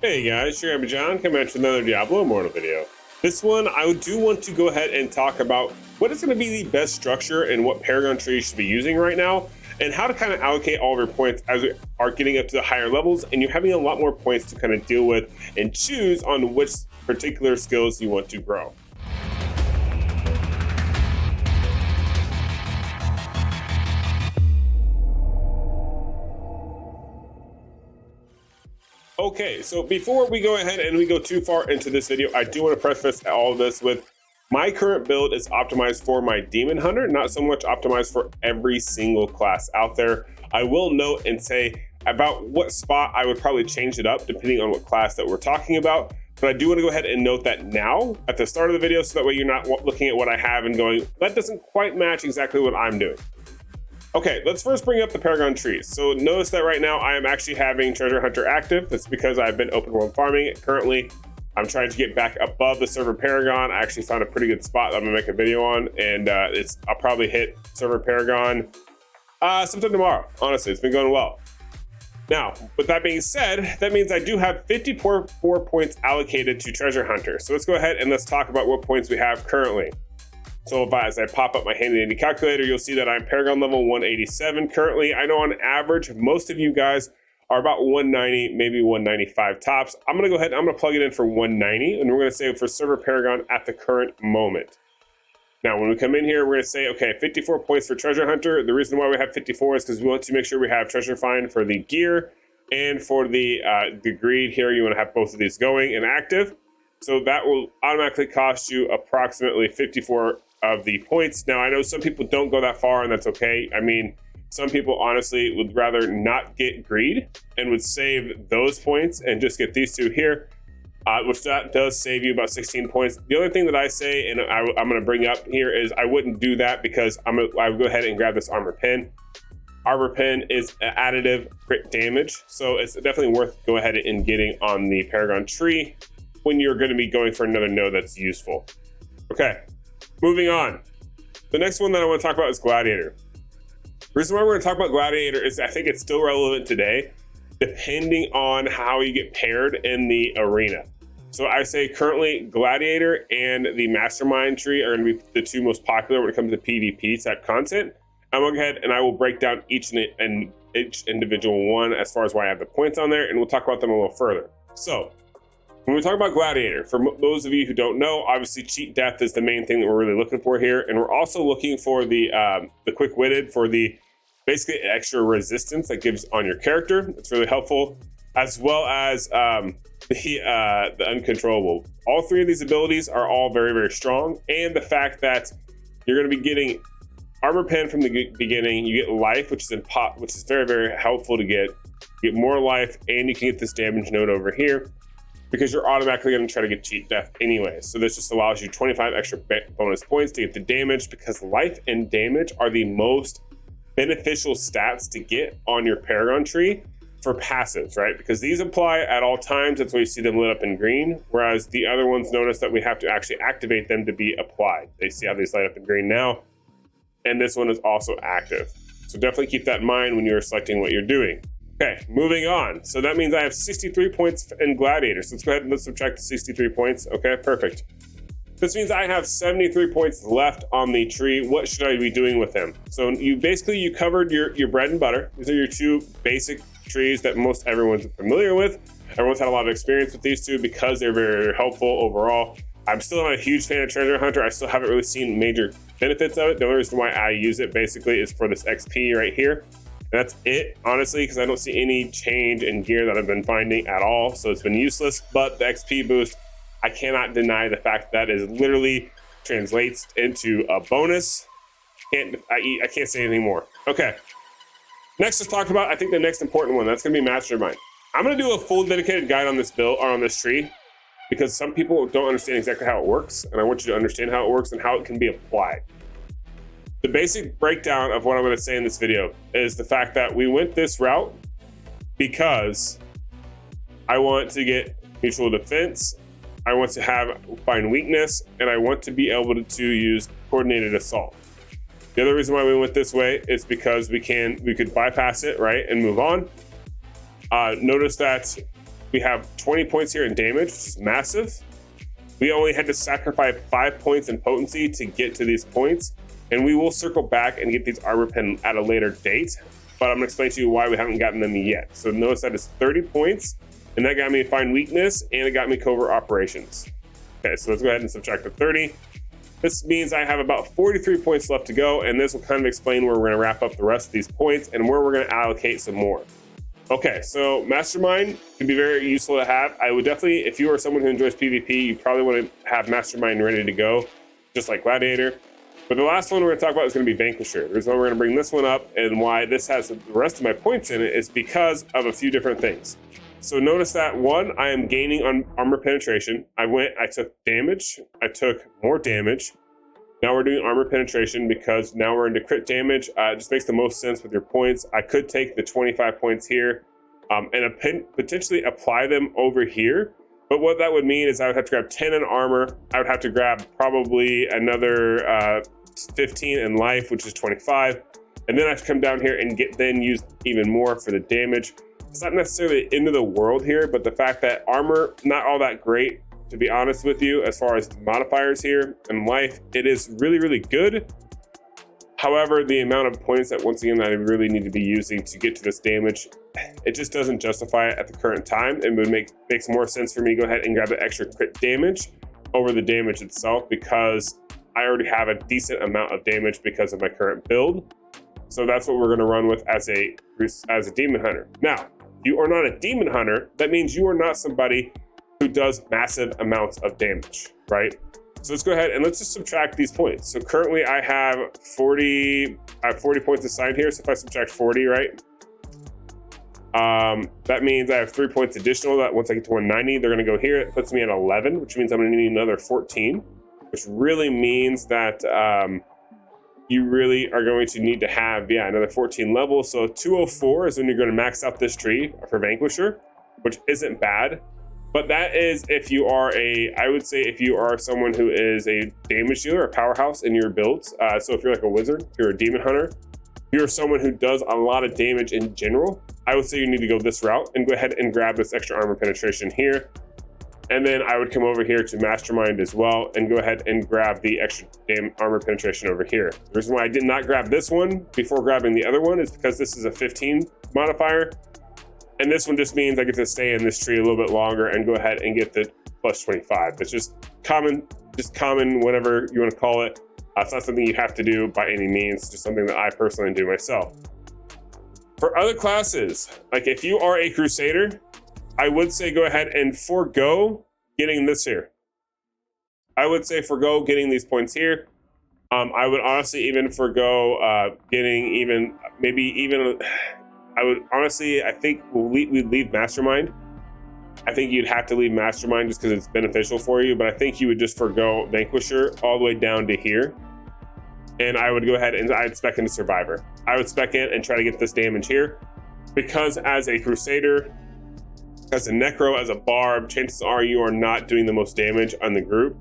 Hey guys, your John coming at you with another Diablo Immortal video. This one, I do want to go ahead and talk about what is going to be the best structure and what Paragon Tree you should be using right now, and how to kind of allocate all of your points as we are getting up to the higher levels, and you're having a lot more points to kind of deal with and choose on which particular skills you want to grow. Okay, so before we go ahead and we go too far into this video, I do want to preface all of this with my current build is optimized for my Demon Hunter, not so much optimized for every single class out there. I will note and say about what spot I would probably change it up depending on what class that we're talking about. But I do want to go ahead and note that now at the start of the video so that way you're not looking at what I have and going, that doesn't quite match exactly what I'm doing. Okay, let's first bring up the Paragon Trees. So notice that right now I am actually having Treasure Hunter active. That's because I've been open world farming it. Currently, I'm trying to get back above the server Paragon. I actually found a pretty good spot that I'm gonna make a video on, and I'll probably hit server Paragon sometime tomorrow. Honestly, it's been going well. Now, with that being said, that means I do have 54 points allocated to Treasure Hunter. So let's go ahead and let's talk about what points we have currently. So as I pop up my handy dandy calculator, you'll see that I'm Paragon level 187 currently. I know on average, most of you guys are about 190, maybe 195 tops. I'm gonna go ahead and I'm gonna plug it in for 190, and we're gonna say for server Paragon at the current moment. Now, when we come in here, we're gonna say, okay, 54 points for Treasure Hunter. The reason why we have 54 is because we want to make sure we have Treasure Find for the gear and for the greed here. You wanna have both of these going and active. So that will automatically cost you approximately 54 of the points. Now, I know some people don't go that far, and that's okay. I mean, some people honestly would rather not get greed and would save those points and just get these two here, which that does save you about 16 points. The only thing that I say, and I'm going to bring up here, is I wouldn't do that because I would go ahead and grab this armor pin. Armor pin is additive crit damage, so it's definitely worth go ahead and getting on the Paragon Tree when you're going to be going for another node that's useful. Okay. Moving on. The next one that I want to talk about is Gladiator. The reason why we're going to talk about Gladiator is I think it's still relevant today, depending on how you get paired in the arena. So I say currently Gladiator and the Mastermind tree are going to be the two most popular when it comes to PvP type content. I'm going to go ahead and I will break down each individual one as far as why I have the points on there, and we'll talk about them a little further. So when we talk about Gladiator, for those of you who don't know, obviously cheat death is the main thing that we're really looking for here, and we're also looking for the quick-witted for the basically extra resistance that gives on your character. It's really helpful, as well as the uncontrollable. All three of these abilities are all very, very strong, and the fact that you're going to be getting armor pen from the beginning, you get life, which is very, very helpful to get. You get more life, and you can get this damage node over here, because you're automatically going to try to get cheat death anyway. So this just allows you 25 extra bonus points to get the damage, because life and damage are the most beneficial stats to get on your Paragon Tree for passives, right? Because these apply at all times. That's why you see them lit up in green. Whereas the other ones, notice that we have to actually activate them to be applied. They see how these light up in green now. And this one is also active. So definitely keep that in mind when you're selecting what you're doing. Okay, moving on. So that means I have 63 points in Gladiator. So let's go ahead and let's subtract the 63 points. Okay, perfect. This means I have 73 points left on the tree. What should I be doing with them? So you covered your bread and butter. These are your two basic trees that most everyone's familiar with. Everyone's had a lot of experience with these two because they're very, very helpful overall. I'm still not a huge fan of Treasure Hunter. I still haven't really seen major benefits of it. The only reason why I use it basically is for this XP right here. That's it, honestly, because I don't see any change in gear that I've been finding at all. So it's been useless, but the XP boost, I cannot deny the fact that is literally translates into a bonus. I can't say anything more. Okay. Next, let's talk about, I think the next important one. That's going to be Mastermind. I'm going to do a full dedicated guide on this build or on this tree because some people don't understand exactly how it works. And I want you to understand how it works and how it can be applied. The basic breakdown of what I'm going to say in this video is the fact that we went this route because I want to get mutual defense, I want to find weakness, and I want to be able to use coordinated assault. The other reason why we went this way is because we could bypass it, right, and move on. Notice that We have 20 points here in damage, which is massive. We only had to sacrifice 5 points in potency to get to these points, and we will circle back and get these armor pen at a later date, but I'm gonna explain to you why we haven't gotten them yet. So notice that it's 30 points, and that got me Find Weakness, and it got me Covert Operations. Okay, so let's go ahead and subtract the 30. This means I have about 43 points left to go, and this will kind of explain where we're gonna wrap up the rest of these points and where we're gonna allocate some more. Okay, so Mastermind can be very useful to have. I would definitely, if you are someone who enjoys PvP, you probably want to have Mastermind ready to go, just like Gladiator. But the last one we're gonna talk about is gonna be Vanquisher. The reason why we're gonna bring this one up and why this has the rest of my points in it is because of a few different things. So notice that one, I am gaining on armor penetration. I took damage, I took more damage. Now we're doing armor penetration because now we're into crit damage. It just makes the most sense with your points. I could take the 25 points here and potentially apply them over here. But what that would mean is I would have to grab 10 in armor. I would have to grab probably another 15 in life, which is 25. And then I have to come down here and then use even more for the damage. It's not necessarily the end of the world here, but the fact that armor, not all that great, to be honest with you, as far as modifiers here in life, it is really, really good. However, the amount of points that once again that I really need to be using to get to this damage, it just doesn't justify it at the current time. It would makes more sense for me to go ahead and grab the extra crit damage over the damage itself, because I already have a decent amount of damage because of my current build. So that's what we're going to run with as a demon hunter. Now, you are not a demon hunter. That means you are not somebody who does massive amounts of damage, right? So let's go ahead and let's just subtract these points. So currently I have 40 points assigned here. So if I subtract 40, right? That means I have 3 points additional. That once I get to 190, they're gonna go here. It puts me at 11, which means I'm gonna need another 14, which really means that you really are going to need to have, another 14 levels. So 204 is when you're gonna max out this tree for Vanquisher, which isn't bad. But that is if you are I would say if you are someone who is a damage dealer, a powerhouse in your builds. So if you're like a wizard, if you're a demon hunter, if you're someone who does a lot of damage in general, I would say you need to go this route and go ahead and grab this extra armor penetration here. And then I would come over here to Mastermind as well and go ahead and grab the extra armor penetration over here. The reason why I did not grab this one before grabbing the other one is because this is a 15 modifier. And this one just means I get to stay in this tree a little bit longer and go ahead and get the plus 25. That's just common, whatever you want to call it. It's not something you have to do by any means, just something that I personally do myself. For other classes, like if you are a Crusader, I would say go ahead and forego getting this here. I would say forego getting these points here. I would honestly even forego getting I would honestly, I think we'd leave Mastermind. I think you'd have to leave Mastermind just because it's beneficial for you, but I think you would just forgo Vanquisher all the way down to here. And I would go ahead and I'd spec into Survivor. I would spec in and try to get this damage here, because as a Crusader, as a Necro, as a Barb, chances are you are not doing the most damage on the group.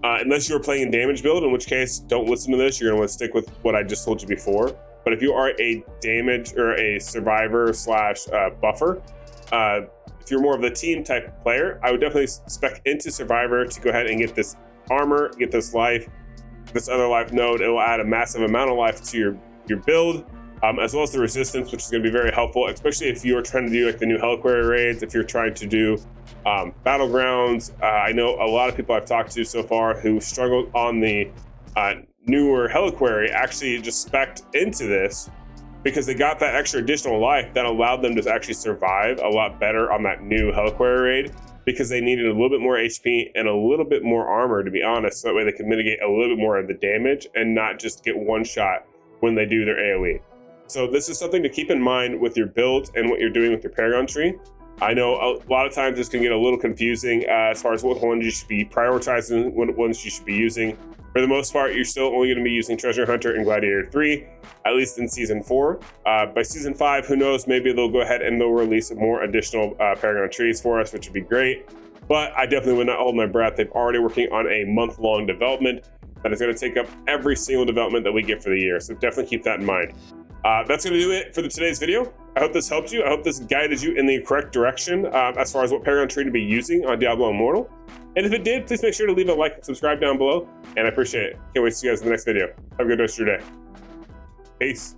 Unless you're playing a damage build, in which case, don't listen to this. You're gonna want to stick with what I just told you before. But if you are a damage or a survivor slash buffer, if you're more of the team type player, I would definitely spec into Survivor to go ahead and get this armor, get this life, this other life node. It will add a massive amount of life to your build, as well as the resistance, which is going to be very helpful, especially if you're trying to do like the new Heliquary raids, if you're trying to do battlegrounds. I know a lot of people I've talked to so far who struggled on the newer Heliquary actually just spec'd into this because they got that extra additional life that allowed them to actually survive a lot better on that new Heliquary raid, because they needed a little bit more HP and a little bit more armor, to be honest, so that way they can mitigate a little bit more of the damage and not just get one shot when they do their AoE. So this is something to keep in mind with your builds and what you're doing with your Paragon Tree. I know a lot of times this can get a little confusing as far as what ones you should be prioritizing, what ones you should be using. For the most part, you're still only going to be using Treasure Hunter and Gladiator 3, at least in Season 4. By Season 5, who knows, maybe they'll go ahead and they'll release more additional Paragon Trees for us, which would be great. But I definitely would not hold my breath. They've already working on a month-long development that is going to take up every single development that we get for the year. So definitely keep that in mind. That's going to do it for today's video. I hope this helped you. I hope this guided you in the correct direction as far as what Paragon Tree to be using on Diablo Immortal. And if it did, please make sure to leave a like and subscribe down below. And I appreciate it. Can't wait to see you guys in the next video. Have a good rest of your day. Peace.